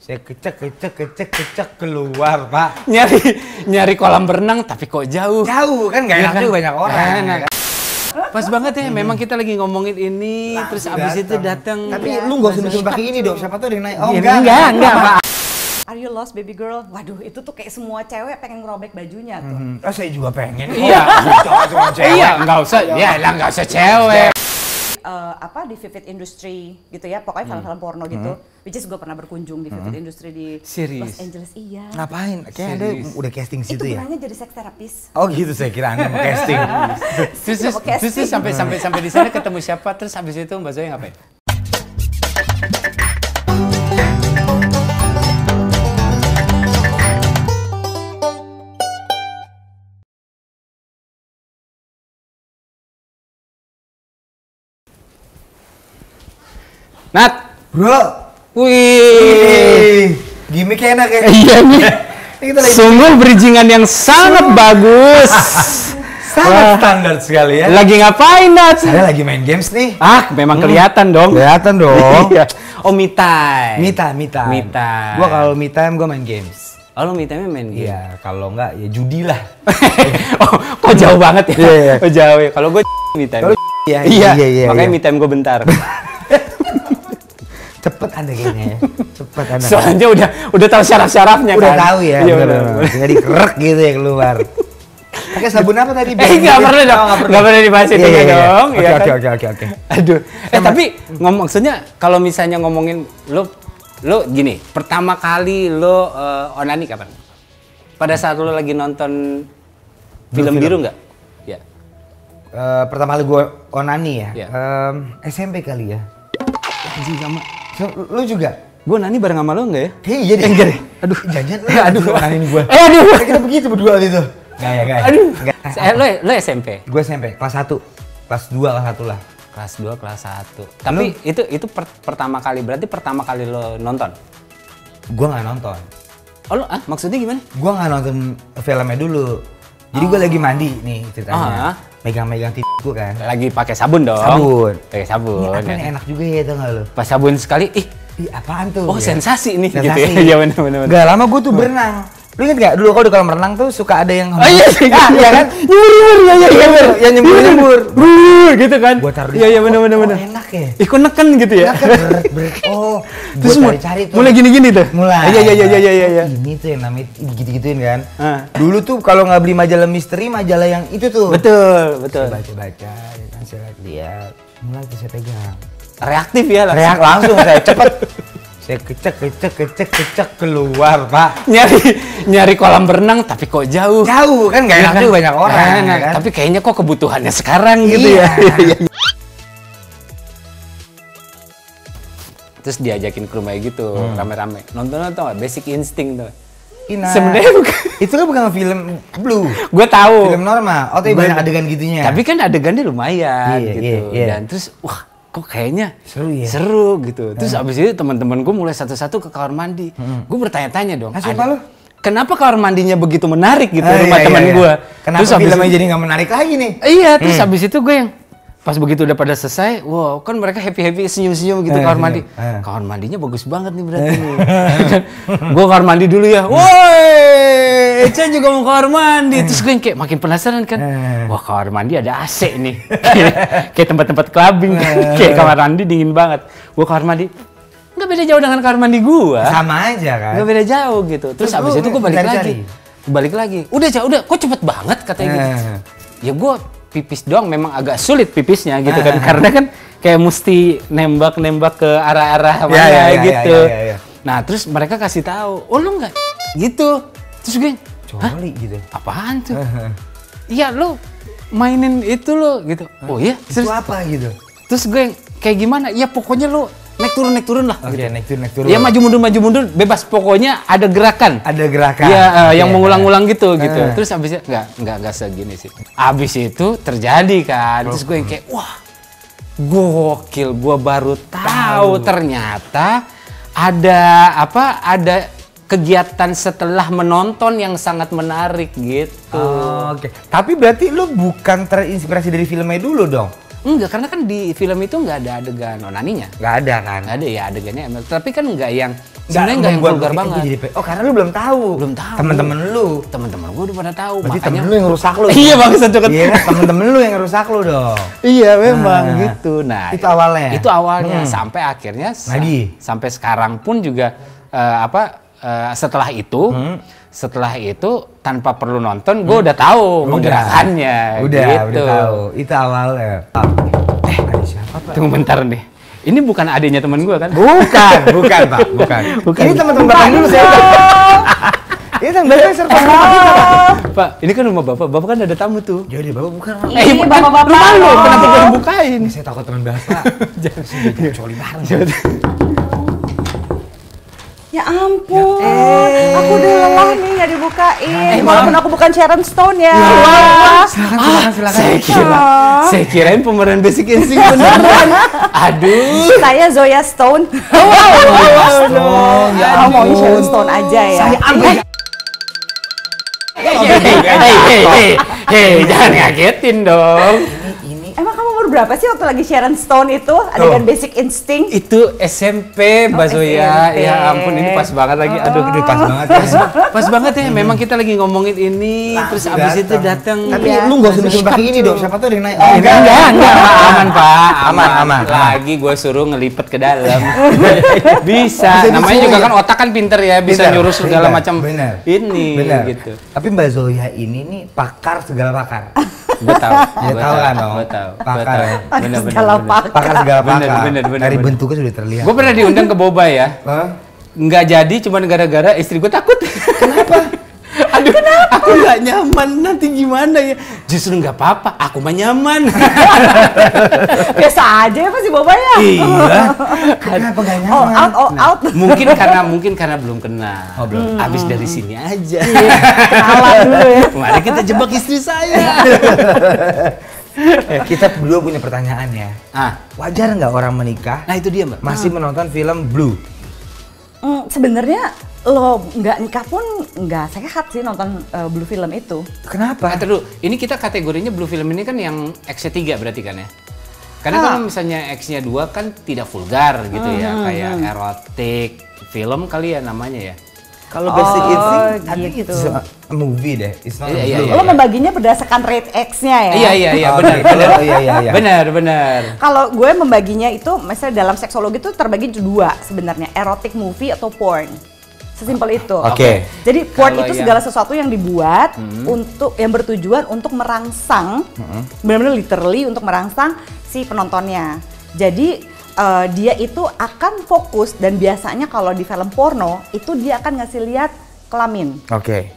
Saya kecek keluar, Pak. Nyari kolam berenang tapi kok jauh. Jauh kan nggak enak juga banyak orang. Enak. Pas banget ya, memang kita lagi ngomongin ini, terus abis itu datang. Tapi lu nggak usah bikin pakai ini dong, siapa tuh ada yang naik. Oh enggak, Pak. Are you lost baby girl? Waduh, itu tuh kayak semua cewek pengen ngerobek bajunya tuh. Oh, saya juga pengen. Iya. Cuma cewek. Iya, nggak usah. Ya lah, nggak usah cewek. Di Vivid Industry gitu ya, pokoknya film-film porno gitu. Which is gue pernah berkunjung di Vivid Industry di Serius? Los Angeles. Iya. Ngapain? Kayaknya Anda udah casting situ Itu ya? bilangnya jadi seks terapis. Oh gitu, saya kira Anda mau casting. Terus sampai di sana ketemu siapa? Terus habis itu Mbak Zoe ngapain? Nat, Bro, wih, gimmick enak ya? iya nih. Kita lagi Sungguh bridgingan yang sangat bagus. sangat standar sekali ya. Lagi ngapain, Nat? Saya lagi main games nih. Ah, memang kelihatan dong. Kelihatan dong. Iya. Oh, me time. Me time. Me time. Gua kalau me time gua main games. Oh, lu me time main game? Iya, kalau enggak ya judi lah. Oh, kok jauh banget ya? Iya. Oh, jauh ya. Kalau gue me time. Kalau iya. Makanya me time gue bentar. Cepet Anda kayaknya ya. Cepet Anda. Soalnya udah tahu syaraf-syarafnya kan. Udah tahu ya. Iya, bener. bener. Tinggal dikerek gitu ya keluar. Pakai sabun apa tadi? Nggak pernah dong. Nggak pernah dibahas itu dong. Oke. Aduh. Tapi maksudnya kalau misalnya ngomongin lo gini, pertama kali lo onani kapan? Pada saat lo lagi nonton film biru nggak? Ya. Pertama kali gue onani ya. Iya. SMP kali ya. Anjing sama. Lu juga? Gue nani bareng sama lo nggak ya? Iya deh. Enggak deh. Aduh, jangan. Aduh. Onanin gue. Aduh. Kita begitu berdua gitu. Nggak ya. Aduh. Lo SMP? Gue SMP, kelas 1. Kelas 2, kelas 1 lah. Kelas 2, kelas 1. Tapi itu pertama kali, berarti pertama kali lo nonton? Gue nggak nonton. Oh, maksudnya gimana? Gue nggak nonton filmnya dulu. Jadi gue lagi mandi nih ceritanya. Megang-megang titikku kan. Lagi pakai sabun dong? Sabun. Pakai sabun. Ini apa nih enak juga ya, tau nggak lo? Pas sabun sekali, ih apaan tuh? oh ya? sensasi nih. Sensasi. Gitu ya. Iya bener. Gak lama gue tuh berenang. Lu inget gak? Dulu kalau di kolam renang tuh suka ada yang... Oh iya sih. Iya kan? Nyembur. Yang nyembur. Gitu kan? Gua taruh di... Iya bener. Oh, enak ya? Ikut neken gitu ya? Berat. Oh, terus gua cari tuh. mulai gini-gini tuh? Mulai. Iya. Ini tuh yang namanya gitu-gituin kan. Dulu tuh kalau nggak beli majalah misteri, majalah yang itu tuh. Betul. Saya baca, saya lihat. Mulai tuh saya pegang. Reaktif ya langsung? Langsung saya cepet. Saya kecek keluar, Pak. Nyari kolam berenang tapi kok jauh. Jauh kan nggak enak juga banyak orang. Kan? Tapi kayaknya kok kebutuhannya sekarang gitu ya. Terus diajakin ke rumah gitu, rame-rame. Nonton nggak? Basic Instinct tuh. Nah, sebenarnya itu kan bukan film blue. Gue tahu. Film normal. Oh, tapi banyak adegan gitunya. Tapi kan adegannya lumayan gitu. Iya. Dan terus wah, kok kayaknya seru ya. Seru gitu. Terus abis itu teman-teman gue mulai satu-satu ke kamar mandi. Gue bertanya-tanya dong. Siapa lu? Kenapa kamar mandinya begitu menarik gitu rumah teman gue? Kenapa terus filmnya jadi nggak menarik lagi nih? Iya. Terus abis itu gue yang pas begitu udah pada selesai, wow, kan mereka happy senyum-senyum gitu kamar mandi. Kamar mandinya bagus banget nih berarti nih. Gue kamar mandi dulu ya. Woi, saya juga mau kamar mandi. Terus gue yang kayak makin penasaran kan. Wah, kamar mandi ada AC nih. Kayak tempat-tempat clubbing. Kayak kamar mandi dingin banget. Gue kamar mandi nggak beda jauh dengan kamar mandi gue. Sama aja kan. Nggak beda jauh gitu. Terus abis itu gue balik lagi. Udah kok cepet banget katanya gitu. Ya gue pipis doang, memang agak sulit pipisnya gitu kan, karena kan kayak mesti nembak ke arah-arah mana gitu. Nah terus mereka kasih tahu, oh lu nggak gitu. Terus gue, coli gitu. Apaan tuh? Iya lu mainin itu lo gitu. Oh iya. Itu apa gitu? Terus gue kayak gimana? Ya pokoknya lu naik turun lah. Oke, gitu. naik turun. Ya maju mundur bebas, pokoknya ada gerakan. Iya, yang mengulang-ulang gitu. Terus abisnya nggak segini sih. Abis itu terjadi kan. Terus gue yang kayak wah, gokil. Gue baru tahu ternyata ada kegiatan setelah menonton yang sangat menarik gitu. Oke. Tapi berarti lu bukan terinspirasi dari filmnya dulu dong? Enggak, karena kan di film itu nggak ada adegan onaninya. Nggak ada kan? Nggak ada ya adegannya. Tapi kan nggak yang Sebenarnya nggak yang vulgar banget. Oh karena lu belum tahu. Belum tahu. Temen-temen gue udah pada tahu. Berarti Makanya temen lu yang rusak lu. Iya bang, secuket. Iya, temen-temen lu yang rusak lu dong. Iya memang gitu. Nah itu awalnya. Itu awalnya sampai akhirnya sampai sekarang pun juga setelah itu tanpa perlu nonton gue udah tahu menggerakannya. Udah gitu. tahu. Itu awalnya. Ada siapa Pak? Tunggu bentar nih. Ini bukan adiknya temen gue kan? Bukan Pak, bukan. Ini teman-teman Bapak dulu saya. Ini teman-teman serta Pak, ini kan rumah Bapak. Bapak kan ada tamu tuh. Jadi Bapak bukan. Bapak-bapak rumah lu, kenapa gue bukain? Saya takut teman Bapak. Jangan coli bareng. Ya ampun, aku udah lelah nih nggak dibukain. Walaupun aku bukan Sharon Stone ya. Silakan. Saya kirain pemeran Basic Instinct beneran. Aduh. Saya Zoya Stone. Ya mau Sharon Stone aja ya. Saya ambil. Hei, jangan ngagetin dong. Emang kamu umur berapa sih waktu lagi Sharon Stone itu adegan Basic Instinct? Itu SMP, Mbak Zoya. SMP. Ya ampun, ini pas banget lagi. Aduh, Pas banget. pas banget ya. Memang kita lagi ngomongin ini, terus abis itu datang. Tapi lu nggak usah bikin pakai ini dong. Siapa tuh ada yang naik? Enggak, aman Pak, Aman. Lagi gue suruh ngelipet ke dalam. Bisa. Namanya juga kan otak kan pinter ya, bisa nyuruh segala macam. Ini, gitu. Tapi Mbak Zoya ini nih pakar segala pakar. Gue tahu. Gue tahu kan dong. Gue tahu. Pakar ya. Pakar segala pakar. Bener. Dari bentuknya sudah terlihat. Gue pernah diundang ke Boba ya. Nggak jadi, cuman gara-gara istri gue takut. Kenapa? Aduh, aku nggak nyaman, nanti gimana ya? Justru nggak apa-apa, aku mah nyaman. Biasa aja ya pasti Boba ya. Iya. Kenapa nggak nyaman? Out. Mungkin karena belum kenal. Oh, belum. Abis dari sini aja. Kenalan dulu ya. Mari kita jebak istri saya. Kita berdua punya pertanyaan ya. Wajar nggak orang menikah? Nah itu dia Mbak. Masih menonton film Blue? Sebenarnya lo nggak nikah pun nggak sehat sih nonton Blue film itu. Kenapa? Dulu, ini kita kategorinya Blue film ini kan yang X-nya 3 berarti kan ya? Karena kalau misalnya X-nya 2 kan tidak vulgar gitu ya, kayak erotik film kali ya namanya ya. Kalau Basic Instinct, gitu. I think it's a movie deh. It's not a Iya, blue. iya. Lo membaginya berdasarkan rate X-nya ya? Iya, benar. Kalau gue membaginya itu, misalnya dalam seksologi itu terbagi dua sebenarnya, erotic movie atau porn. Sesimpel itu. Oke. Jadi porn Kalau itu segala sesuatu yang dibuat untuk yang bertujuan untuk merangsang, benar-benar literally untuk merangsang si penontonnya. Jadi dia itu akan fokus dan biasanya kalau di film porno itu dia akan ngasih lihat kelamin. Oke.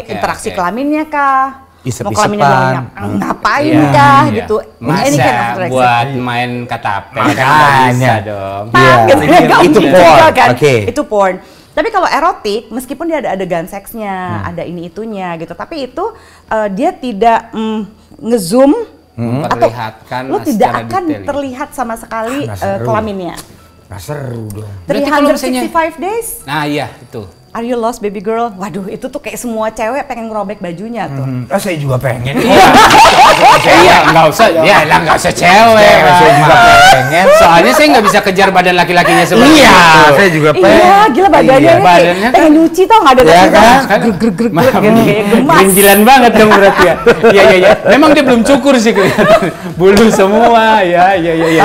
Interaksi kelaminnya kah? Isep-isepan. Mau kelaminnya banyak, ngapain kah gitu. Masa Ini kan interaksi. buat main kata-kata Makanya. bisa dong. Gitu ya, nggak Itu mungkin porn. juga kan. Oke. Itu porn. Tapi kalau erotik, meskipun dia ada adegan seksnya, ada ini itunya gitu, tapi itu dia tidak ngezoom Memperlihatkan lo tidak secara akan detail. terlihat sama sekali nggak seru. kelaminnya. Nggak seru dong. Berarti kalau misalnya- 365 days. Nah iya itu. Are you lost baby girl? Waduh, itu tuh kayak semua cewek pengen ngerobek bajunya tuh. Saya juga pengen. Iya, nggak usah. Ya, nggak usah cewek. Saya juga pengen. Soalnya saya nggak bisa kejar badan laki-lakinya seperti Iya, itu. saya juga pengen. Iya, gila badannya Iya, nih badannya pengen kan- nyuci tau nggak ada Ya gitu. kan? Gitu, kayak gemas. Gerinjilan banget dong berarti ya. Iya. Memang dia belum cukur sih kelihatan. Bulu semua. Ya.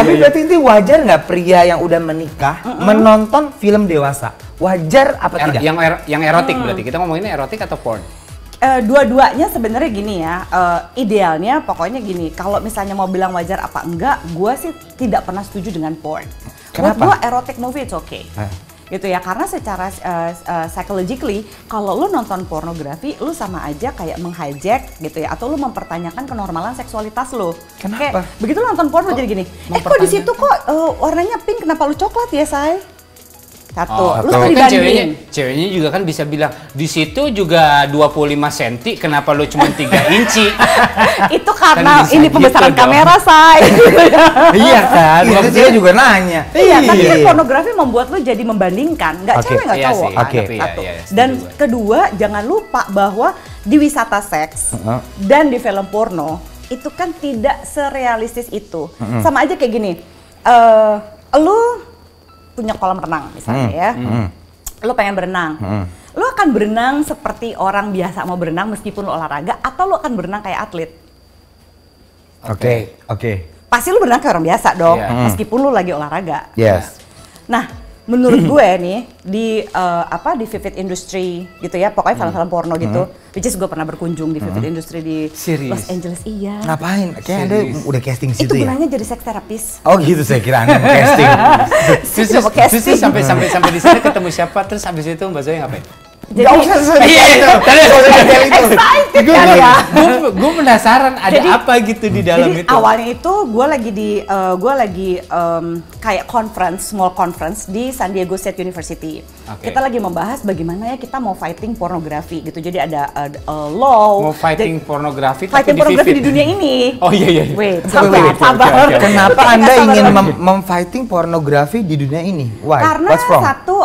Tapi berarti itu wajar nggak pria yang udah menikah menonton film dewasa? Wajar apa tidak? Yang erotik berarti. Kita ngomonginnya erotik atau porn? Dua-duanya sebenarnya gini ya, idealnya pokoknya gini, kalau misalnya mau bilang wajar apa enggak, gue sih tidak pernah setuju dengan porn. Buat Kenapa? gue erotic movie it's okay. Gitu ya, karena secara psychologically, kalau lu nonton pornografi, lu sama aja kayak menghijack gitu ya, atau lu mempertanyakan kenormalan seksualitas lu. Kenapa? Kayak, begitu lu nonton porno jadi gini, kok di situ kok warnanya pink, kenapa lu coklat ya, say? Satu, lu Tapi suka kan dibandingin. ceweknya juga kan bisa bilang di situ juga 25 cm, kenapa lu cuma 3 inci? Itu karena Kan bisa ini gitu pembesaran dong. kamera, say. Iya kan? Waktu dia juga nanya. Iya, tapi kan pornografi membuat lu jadi membandingkan, nggak Oke. cewek nggak Iya cowok. sih, Oke. tapi ya, Satu. iya, setuju Dan gue. kedua, jangan lupa bahwa di wisata seks dan di film porno itu kan tidak serealistis itu. Sama aja kayak gini, lu punya kolam renang misalnya ya. Lo pengen berenang. Lo akan berenang seperti orang biasa mau berenang meskipun lo olahraga, atau lo akan berenang kayak atlet? Oke. Pasti lo berenang kayak orang biasa dong, meskipun lo lagi olahraga. Yes. Nah, menurut gue nih di di Vivid Industry gitu ya, pokoknya film-film porno gitu, which is gue pernah berkunjung di Vivid Industry di Los Angeles. Iya. Ngapain? Kayak Anda udah casting situ itu ya? gunanya jadi sex therapist. Oh gitu, saya kira Anda mau casting. Terus sampai di sana ketemu siapa? Terus habis itu Mbak Zoe ngapain? Jadi gue penasaran ada apa gitu di dalam jadi itu. Awalnya itu gue lagi kayak small conference di San Diego State University. Kita lagi membahas bagaimana ya kita mau fighting pornografi gitu. Jadi ada law. Mau fighting pornografi di dunia ini. Oh iya. Wait, sabar. Kenapa Anda ingin memfighting pornografi di dunia ini? Why? Karena What's wrong? satu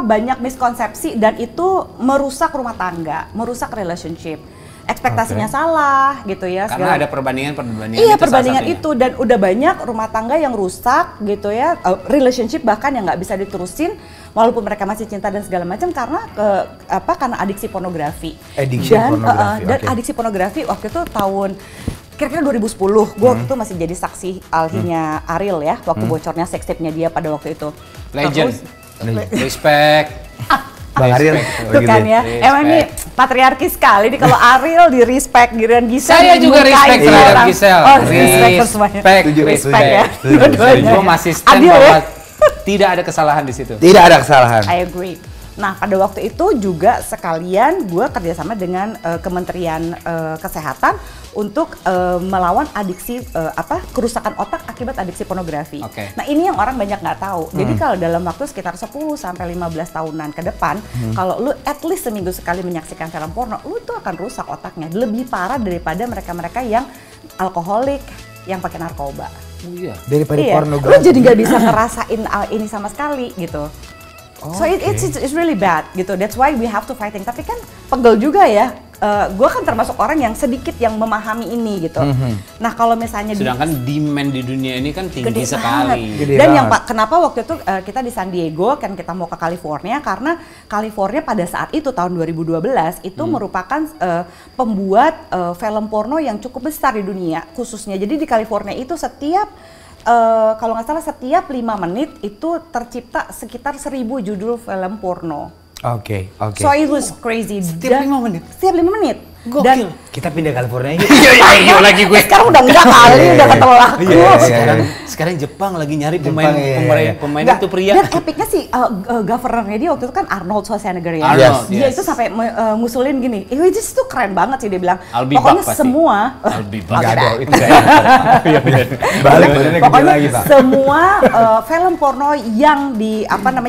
banyak miskonsepsi dan itu merusak rumah tangga, merusak relationship. Ekspektasinya salah gitu ya. Karena ada perbandingan. Iya, perbandingan itu, dan udah banyak rumah tangga yang rusak gitu ya, relationship bahkan yang nggak bisa diterusin walaupun mereka masih cinta dan segala macam karena karena adiksi pornografi. Dan adiksi pornografi waktu itu tahun kira-kira 2010, gue waktu itu masih jadi saksi alhinya Ariel ya, waktu bocornya sex tape-nya dia pada waktu itu. Legend. Respect. Bang Ariel, tuh kan ya, emang ini patriarki sekali nih kalau Ariel di respect, giliran Gisel saya juga respect terhadap Gisel. Oh, respect ya. Gue masih stand bahwa tidak ada kesalahan di situ. Tidak ada kesalahan. I agree. Nah, pada waktu itu juga sekalian gue kerjasama dengan Kementerian Kesehatan untuk melawan adiksi kerusakan otak akibat adiksi pornografi. Nah, ini yang orang banyak nggak tahu. Jadi kalau dalam waktu sekitar 10 sampai 15 tahunan ke depan, kalau lu at least seminggu sekali menyaksikan film porno, lu tuh akan rusak otaknya. Lebih parah daripada mereka-mereka yang alkoholik, yang pakai narkoba. Daripada pornografi. Lu jadi nggak bisa ngerasain ini sama sekali gitu. So it's really bad gitu. That's why we have to fighting. Tapi kan pegel juga ya. Gue kan termasuk orang yang sedikit yang memahami ini gitu. Nah kalau misalnya sedangkan demand di dunia ini kan tinggi sekali. Dan yang kenapa waktu itu kita di San Diego kan kita mau ke California karena California pada saat itu tahun 2012 itu merupakan pembuat film porno yang cukup besar di dunia khususnya. Jadi di California itu setiap kalau nggak salah setiap 5 menit itu tercipta sekitar 1000 judul film porno. Oke. So it was crazy. Setiap 5 menit? Setiap 5 menit. Gokil. Dan kita pindah California yuk. Iya lagi gue. Sekarang udah enggak kali, udah ketemu laku. Sekarang Jepang lagi nyari pemain itu pria. Dan epicnya sih governornya dia waktu itu kan Arnold Schwarzenegger ya. Dia itu sampai ngusulin gini, itu tuh keren banget sih dia bilang. Pokoknya semua. Pokoknya semua film porno yang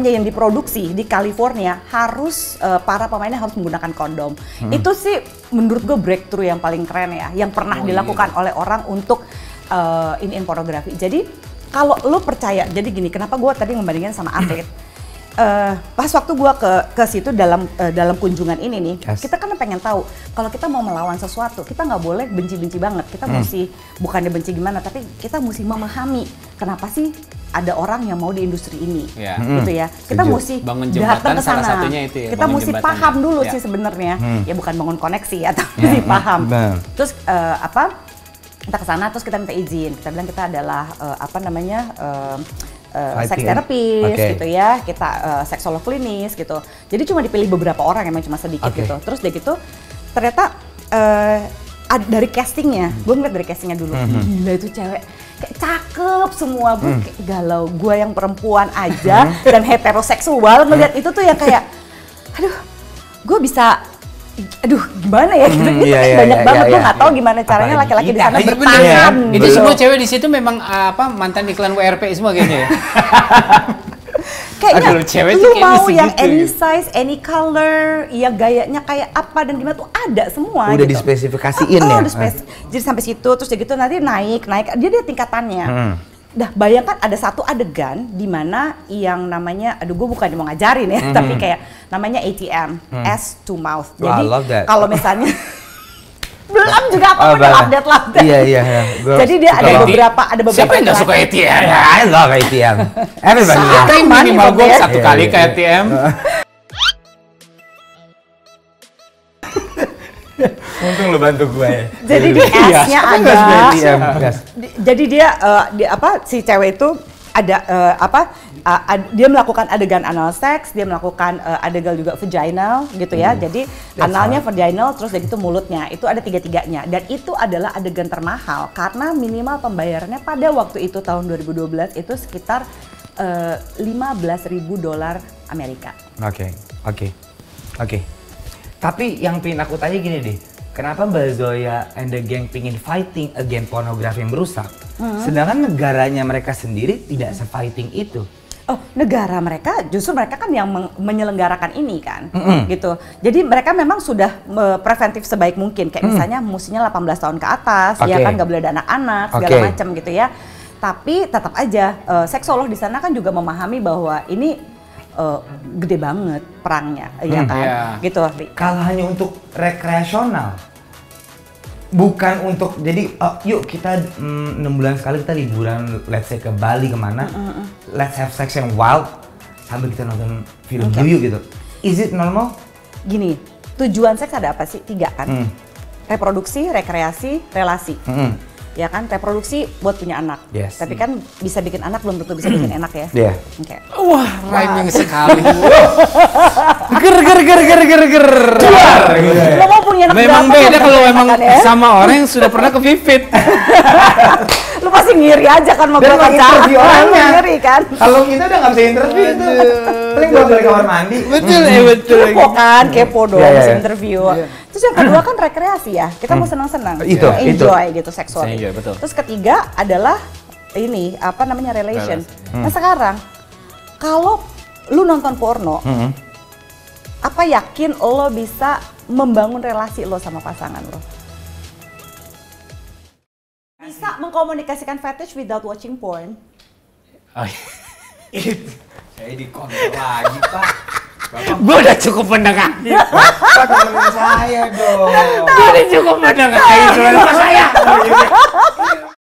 yang diproduksi di California harus para pemainnya harus menggunakan kondom. Itu sih menurut gue breakthrough yang paling keren ya, yang pernah dilakukan oleh orang untuk in pornografi. Jadi kalau lo percaya, jadi gini, kenapa gue tadi membandingkan sama atlet? Pas waktu gue ke situ dalam kunjungan ini nih, kita kan pengen tahu kalau kita mau melawan sesuatu, kita nggak boleh benci-benci banget. Kita mesti bukannya benci gimana, tapi kita mesti memahami kenapa sih ada orang yang mau di industri ini, gitu ya. Kita mesti datang ke sana. Kita mesti paham dulu sih sebenarnya. Ya bukan bangun koneksi ya, tapi mesti paham. Terus kita ke sana, terus kita minta izin. Kita bilang kita adalah sex therapist gitu ya, kita seksolog klinis gitu. Jadi cuma dipilih beberapa orang, emang cuma sedikit gitu. Terus dia gitu, ternyata dari castingnya, gue ngeliat dari castingnya dulu, gila itu cewek kayak cakep semua, gue kayak galau, gue yang perempuan aja dan heteroseksual ngeliat itu tuh yang kayak, gue bisa, gimana ya gitu, banyak banget, gue nggak tahu gimana caranya laki-laki di sana bertahan. Itu semua cewek di situ memang mantan iklan WRP semua kayaknya. Kayaknya lu mau yang any size, any color, ya gayanya kayak apa dan gimana tuh ada semua. Udah gitu. Dispesifikasiin ya. Jadi sampai situ terus gitu nanti naik, dia tingkatannya. Dah bayangkan ada satu adegan di mana yang namanya, gue bukan mau ngajarin ya, tapi kayak namanya ATM, ass to mouth. Jadi kalau misalnya belum juga Enggak apa-apa, udah update lah. Iya. Jadi dia ada beberapa Siapa yang nggak suka ATM? Ya, nggak ke ATM. Everybody. Kan minimal gue satu Iya, kali iya, ke iya. ATM. Untung lu bantu gue ya. Jadi di S-nya Apa ada. gas di ATM? Gas. Jadi dia si cewek itu ada dia melakukan adegan anal seks, dia melakukan adegan juga vaginal gitu ya. Jadi analnya vaginal, terus dari itu mulutnya. Itu ada tiga-tiganya. Dan itu adalah adegan termahal karena minimal pembayarannya pada waktu itu tahun 2012 itu sekitar $15.000 Amerika. Oke. Tapi yang pengen aku tanya gini deh. Kenapa Mbak Zoya and the gang pingin fighting against pornografi yang merusak? Sedangkan negaranya mereka sendiri tidak se-fighting itu. Oh, negara mereka justru mereka kan yang menyelenggarakan ini kan, gitu. Jadi mereka memang sudah preventif sebaik mungkin. Kayak misalnya mestinya 18 tahun ke atas, ya kan nggak boleh ada anak-anak segala macam gitu ya. Tapi tetap aja seksolog di sana kan juga memahami bahwa ini gede banget perangnya, ya kan, gitu. Kalau hanya untuk rekreasional, bukan untuk jadi yuk kita 6 bulan sekali kita liburan, let's say ke Bali kemana, let's have sex yang wild sambil kita nonton film dulu gitu. Is it normal? Gini, tujuan seks ada apa sih? 3 kan? Reproduksi, rekreasi, relasi. Ya kan, reproduksi buat punya anak. Yes. Tapi kan bisa bikin anak belum tentu bisa bikin enak ya. Iya. Oke. Wah, rhyming sekali. Ger. Lo mau punya anak Memang berapa? beda kalau emang Ya? sama orang yang sudah pernah ke Vivit. Lu pasti ngiri aja kan mau Dan berapa interview orangnya. ngiri kan. Kalau kita udah nggak bisa interview itu, paling buat balik kamar mandi. Betul. Kepo kan, kepo dong Iya, bisa iya. interview. Terus yang kedua kan rekreasi ya, kita mau senang-senang, Itu, enjoy gitu seksual. Enjoy, betul. Terus ketiga adalah ini apa namanya relation. Nah sekarang kalau lu nonton porno, apa yakin lo bisa membangun relasi lo sama pasangan lo? Bisa mengkomunikasikan fetish without watching porn? Oh, Saya dikontrol lagi, Pak. gue udah cukup mendengar. Pak temenin saya dong. Gue udah cukup mendengar. Sama saya.